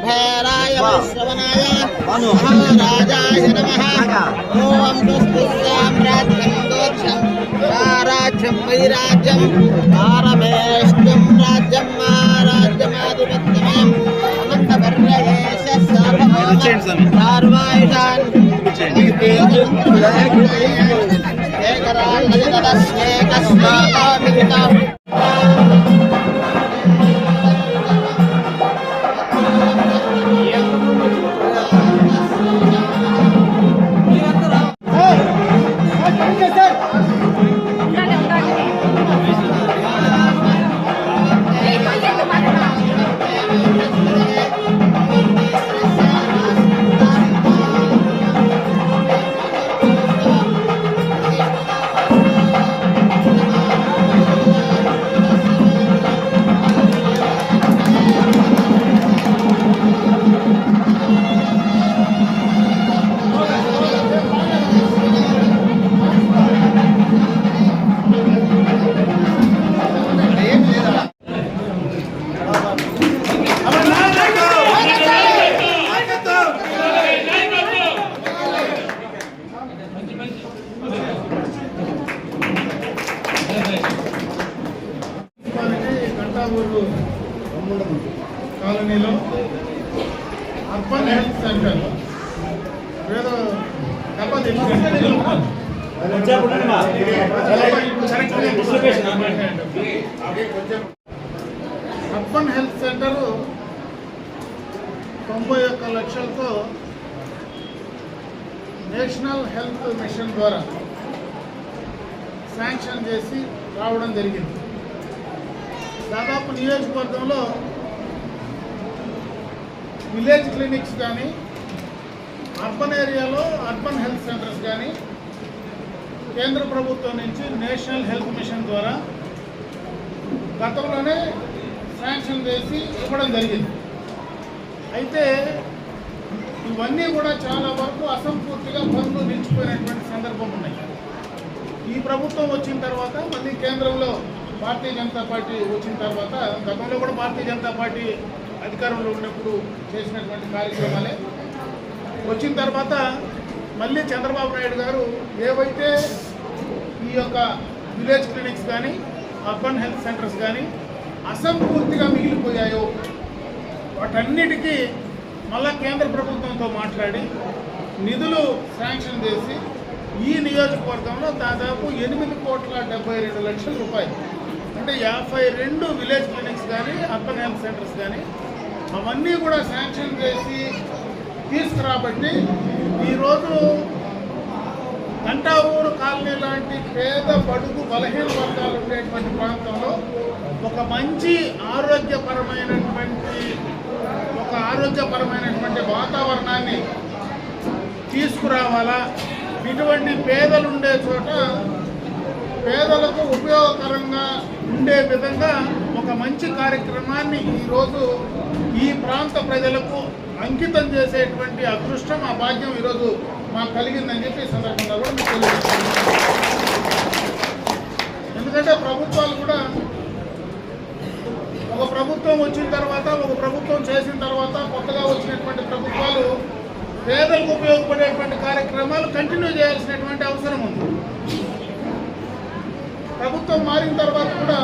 भैराय वैश्रवणाय महाराजाय नमः। ओम स्वस्तिसाम्राज्यं दोक्षं राज्यं वैराज्यं आरमेष्टं राज्यं महाराज्यमाधिपत्यमयम् अमन्तपर्ययेश सर्वायुधान् एकराज्यदस्येकस्माता కాలనీలో అర్బన్ హెల్త్ సెంటర్ ఏదో అర్బన్ హెల్త్ సెంటర్ 91 లక్షలతో నేషనల్ హెల్త్ మిషన్ ద్వారా శాంక్షన్ చేసి రావడం జరిగింది. దాదాపు నియోజకవర్గంలో విలేజ్ క్లినిక్స్ కానీ అర్బన్ ఏరియాలో అర్బన్ హెల్త్ సెంటర్స్ కానీ కేంద్ర ప్రభుత్వం నుంచి నేషనల్ హెల్త్ మిషన్ ద్వారా గతంలోనే శాంక్షన్ చేసి ఇవ్వడం జరిగింది. అయితే ఇవన్నీ కూడా చాలా వరకు అసంపూర్తిగా పనులు నిలిచిపోయినటువంటి సందర్భం ఉన్నాయి. ఈ ప్రభుత్వం వచ్చిన తర్వాత మళ్ళీ కేంద్రంలో భారతీయ జనతా పార్టీ వచ్చిన తర్వాత, గతంలో కూడా భారతీయ జనతా పార్టీ అధికారంలో ఉన్నప్పుడు చేసినటువంటి కార్యక్రమాలే వచ్చిన తర్వాత మళ్ళీ చంద్రబాబు నాయుడు గారు ఏవైతే ఈ యొక్క విలేజ్ క్లినిక్స్ కానీ అర్బన్ హెల్త్ సెంటర్స్ కానీ అసంపూర్తిగా మిగిలిపోయాయో వాటన్నిటికీ మళ్ళా కేంద్ర ప్రభుత్వంతో మాట్లాడి నిధులు శాంక్షన్ చేసి ఈ నియోజకవర్గంలో దాదాపు 8,72 లక్షల రూపాయలు, అంటే 52 విలేజ్ క్లినిక్స్ కానీ అర్బన్ హెల్త్ సెంటర్స్ కానీ అవన్నీ కూడా శాంక్షన్ చేసి తీసుకురాబట్టి ఈరోజు గంటావూరు కాలనీ లాంటి పేద బడుగు బలహీన వర్గాలు ఉండేటువంటి ప్రాంతంలో ఒక మంచి ఆరోగ్యపరమైనటువంటి వాతావరణాన్ని తీసుకురావాలా, ఇటువంటి పేదలు ఉండే చోట పేదలకు ఉపయోగకరంగా ఉండే విధంగా ఒక మంచి కార్యక్రమాన్ని ఈరోజు ఈ ప్రాంత ప్రజలకు అంకితం చేసేటువంటి అదృష్టం, ఆ భాగ్యం ఈరోజు మాకు కలిగిందని చెప్పి ఈ సందర్భంగా కూడా మీకు తెలియజేస్తున్నాను. ఎందుకంటే ప్రభుత్వాలు కూడా ఒక ప్రభుత్వం వచ్చిన తర్వాత, ఒక ప్రభుత్వం చేసిన తర్వాత కొత్తగా వచ్చినటువంటి ప్రభుత్వాలు పేదలకు ఉపయోగపడేటువంటి కార్యక్రమాలు కంటిన్యూ చేయాల్సినటువంటి అవసరం ఉంది. ప్రభుత్వం మారిన తర్వాత కూడా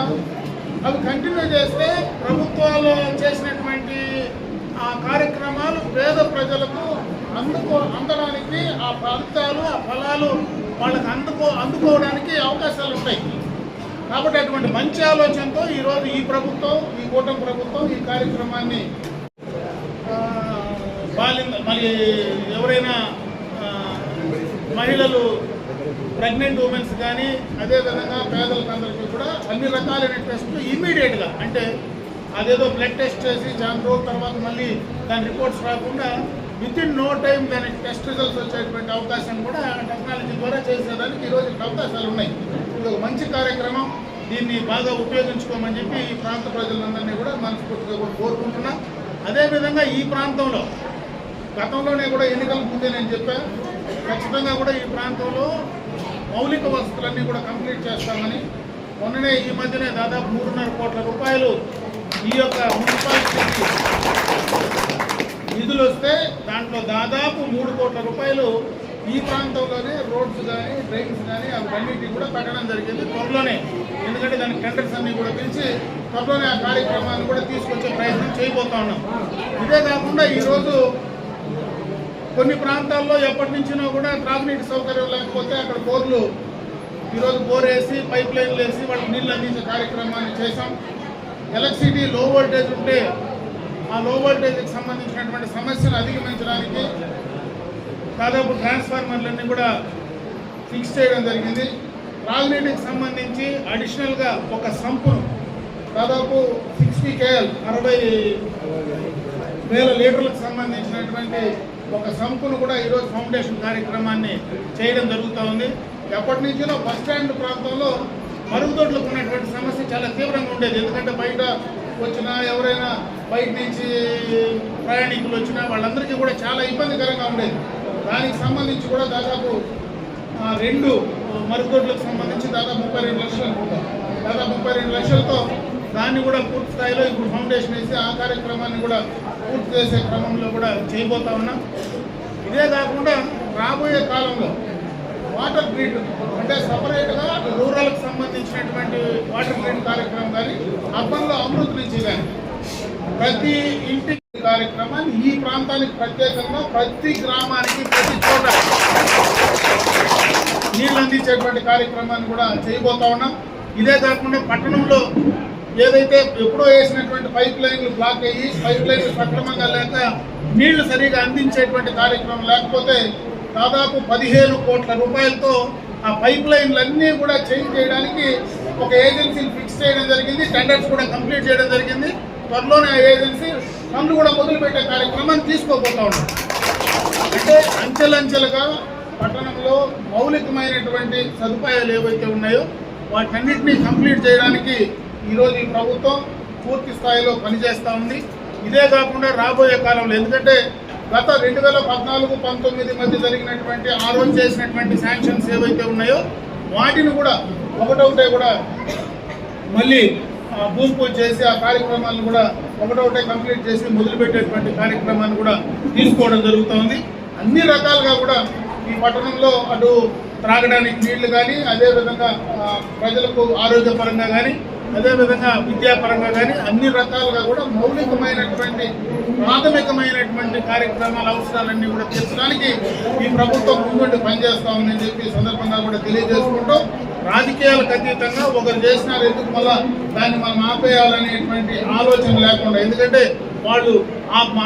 అవి కంటిన్యూ చేస్తే ప్రభుత్వాలు చేసినటువంటి ఆ కార్యక్రమాలు పేద ప్రజలకు అందడానికి, ఆ ఫలితాలు ఆ ఫలాలు వాళ్ళకి అందుకోవడానికి అవకాశాలు ఉంటాయి. కాబట్టి అటువంటి మంచి ఆలోచనతో ఈరోజు ఈ ప్రభుత్వం, ఈ కూటమి ప్రభుత్వం ఈ కార్యక్రమాన్ని మరి ఎవరైనా మహిళలు, ప్రెగ్నెంట్ ఉమెన్స్ కానీ అదేవిధంగా పేదలకు అందరికీ కూడా అన్ని రకాలైన టెస్టులు ఇమ్మీడియట్గా, అంటే అదేదో బ్లడ్ టెస్ట్ చేసి చాలా రోజుల తర్వాత మళ్ళీ దాని రిపోర్ట్స్ రాకుండా వితిన్ నో టైం దానికి టెస్ట్ రిజల్ట్స్ వచ్చేటువంటి అవకాశం కూడా టెక్నాలజీ ద్వారా చేసేదానికి ఈరోజు అవకాశాలు ఉన్నాయి. ఇది ఒక మంచి కార్యక్రమం, దీన్ని బాగా ఉపయోగించుకోమని చెప్పి ఈ ప్రాంత ప్రజలందరినీ కూడా మనస్ఫూర్తిగా కూడా కోరుకుంటున్నా. అదేవిధంగా ఈ ప్రాంతంలో గతంలోనే కూడా ఎన్నికల ముందే నేను చెప్పాను, ఖచ్చితంగా కూడా ఈ ప్రాంతంలో మౌలిక వసతులన్నీ కూడా కంప్లీట్ చేస్తామని. మొన్ననే ఈ మధ్యనే దాదాపు 3.5 కోట్ల రూపాయలు ఈ యొక్క మున్సిపాలిటీకి నిధులు వస్తే దాంట్లో దాదాపు 3 కోట్ల రూపాయలు ఈ ప్రాంతంలోనే రోడ్స్ కానీ డ్రైన్స్ కానీ అవన్నిటికీ కూడా పెట్టడం జరిగింది త్వరలోనే. ఎందుకంటే దానికి టెండర్స్ అన్ని కూడా పిలిచి త్వరలోనే ఆ కార్యక్రమాన్ని కూడా తీసుకొచ్చే ప్రయత్నం చేయబోతా ఉన్నాం. ఇదే కాకుండా ఈరోజు కొన్ని ప్రాంతాల్లో ఎప్పటి నుంచినో కూడా త్రాగునీటి సౌకర్యం లేకపోతే అక్కడ బోర్లు ఈరోజు బోర్ వేసి పైప్ లైన్లు వేసి వాళ్ళకి నీళ్ళు అందించే కార్యక్రమాన్ని చేశాం. ఎలక్ట్రిసిటీ లో వోల్టేజ్ ఉంటే ఆ లో వోల్టేజ్కి సంబంధించినటువంటి సమస్యను అధిగమించడానికి దాదాపు ట్రాన్స్ఫార్మర్లన్నీ కూడా ఫిక్స్ చేయడం జరిగింది. త్రాగునీటికి సంబంధించి అడిషనల్గా ఒక సంపును దాదాపు 60 KL 60,000 లీటర్లకు సంబంధించినటువంటి ఒక సంపును కూడా ఈరోజు ఫౌండేషన్ కార్యక్రమాన్ని చేయడం జరుగుతూ ఉంది. ఎప్పటి నుంచో బస్ స్టాండ్ ప్రాంతంలో మరుగుదొడ్లకు ఉన్నటువంటి సమస్య చాలా తీవ్రంగా ఉండేది. ఎందుకంటే బయట వచ్చినా ఎవరైనా బయట నుంచి ప్రయాణికులు వచ్చినా వాళ్ళందరికీ కూడా చాలా ఇబ్బందికరంగా ఉండేది. దానికి సంబంధించి కూడా దాదాపు 2 మరుగుదొడ్లకు సంబంధించి దాదాపు 32 లక్షలు అనుకుంటాం. దాదాపు 32 లక్షలతో దాన్ని కూడా పూర్తి స్థాయిలో ఇప్పుడు ఫౌండేషన్ వేసి ఆ కార్యక్రమాన్ని కూడా పూర్తి చేసే క్రమంలో కూడా చేయబోతా ఉన్నాం. ఇదే కాకుండా రాబోయే కాలంలో వాటర్ గ్రిడ్ అంటే సపరేట్గా రూరల్కి సంబంధించినటువంటి వాటర్ గ్రిడ్ కార్యక్రమం కానీ అర్బన్లో అమృత్ నుంచి కానీ ప్రతి ఇంటి కార్యక్రమాన్ని ఈ ప్రాంతానికి ప్రత్యేకంగా ప్రతి గ్రామానికి ప్రతి చోట నీళ్ళు అందించేటువంటి కార్యక్రమాన్ని కూడా చేయబోతా ఉన్నాం. ఇదే కాకుండా పట్టణంలో ఏదైతే ఎప్పుడో వేసినటువంటి పైప్ లైన్లు బ్లాక్ అయ్యి పైప్ లైన్లు సక్రమంగా లేక నీళ్లు సరిగా అందించేటువంటి కార్యక్రమం లేకపోతే దాదాపు 15 కోట్ల రూపాయలతో ఆ పైప్ లైన్లన్నీ కూడా చేంజ్ చేయడానికి ఒక ఏజెన్సీని ఫిక్స్ చేయడం జరిగింది. టెండర్స్ కూడా కంప్లీట్ చేయడం జరిగింది. త్వరలోనే ఆ ఏజెన్సీ పనులు కూడా మొదలుపెట్టే కార్యక్రమాన్ని తీసుకోబోతా ఉన్నాం. అంటే అంచెలంచెలుగా పట్టణంలో మౌలికమైనటువంటి సదుపాయాలు ఏవైతే ఉన్నాయో వాటన్నిటినీ కంప్లీట్ చేయడానికి ఈరోజు ఈ ప్రభుత్వం పూర్తి స్థాయిలో పనిచేస్తూ ఉంది. ఇదే కాకుండా రాబోయే కాలంలో ఎందుకంటే గత 2014-19 మధ్య జరిగినటువంటి ఆ రోజు చేసినటువంటి శాంక్షన్స్ ఏవైతే ఉన్నాయో వాటిని కూడా ఒకటొకటే కూడా మళ్ళీ భూమి పూజ చేసి ఆ కార్యక్రమాలను కూడా ఒకటొకటే కంప్లీట్ చేసి మొదలుపెట్టేటువంటి కార్యక్రమాన్ని కూడా తీసుకోవడం జరుగుతోంది. అన్ని రకాలుగా కూడా ఈ పట్టణంలో అటు త్రాగడానికి నీళ్లు కానీ అదేవిధంగా ప్రజలకు ఆరోగ్యపరంగా కానీ అదేవిధంగా విద్యాపరంగా కానీ అన్ని రకాలుగా కూడా మౌలికమైనటువంటి ప్రాథమికమైనటువంటి కార్యక్రమాల అవసరాలన్నీ కూడా తీర్చడానికి ఈ ప్రభుత్వం ముందుండి పనిచేస్తా ఉందని చెప్పి సందర్భంగా కూడా తెలియజేసుకుంటూ రాజకీయాలకు అతీతంగా ఒకరు చేసినారు ఎందుకు మళ్ళా దాన్ని మనం ఆపేయాలనేటువంటి ఆలోచన లేకుండా ఎందుకంటే వాళ్ళు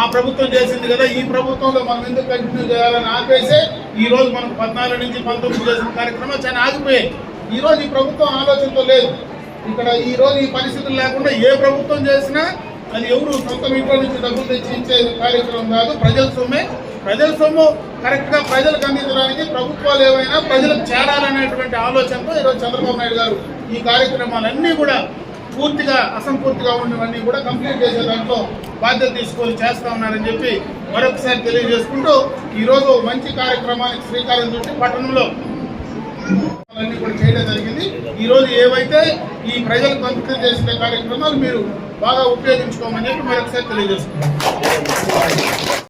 ఆ ప్రభుత్వం చేసింది కదా ఈ ప్రభుత్వంలో మనం ఎందుకు కంటిన్యూ చేయాలని ఆపేసే ఈ రోజు మనం 14 నుంచి 19 చేసిన కార్యక్రమాలు చాలా ఆగిపోయాయి. ఈ రోజు ఈ ప్రభుత్వం ఆలోచనతో లేదు. ఇక్కడ ఈ రోజు ఈ పరిస్థితులు లేకుండా ఏ ప్రభుత్వం చేసినా అది ఎవరు సొంత ఇంట్లో నుంచి డబ్బులు తెచ్చి ఇచ్చే కార్యక్రమం కాదు. ప్రజల సొమ్మే. ప్రజల సొమ్ము కరెక్ట్గా ప్రజలకు అందించడానికి ప్రభుత్వాలు ఏవైనా ప్రజలకు చేరాలనేటువంటి ఆలోచనతో ఈరోజు చంద్రబాబు నాయుడు గారు ఈ కార్యక్రమాలన్నీ కూడా పూర్తిగా అసంపూర్తిగా ఉన్నవన్నీ కూడా కంప్లీట్ చేసే దాంట్లో బాధ్యత తీసుకొని చేస్తా ఉన్నారని చెప్పి మరొకసారి తెలియజేసుకుంటూ ఈరోజు మంచి కార్యక్రమానికి శ్రీకారం చుట్టి పట్టణంలో అన్ని కూడా చేయడం జరిగింది. ఈరోజు ఏవైతే ఈ ప్రజలకు అంకితం చేసిన కార్యక్రమాలు మీరు బాగా ఉపయోగించుకోమని చెప్పి మరొకసారి తెలియజేసుకుంటాం.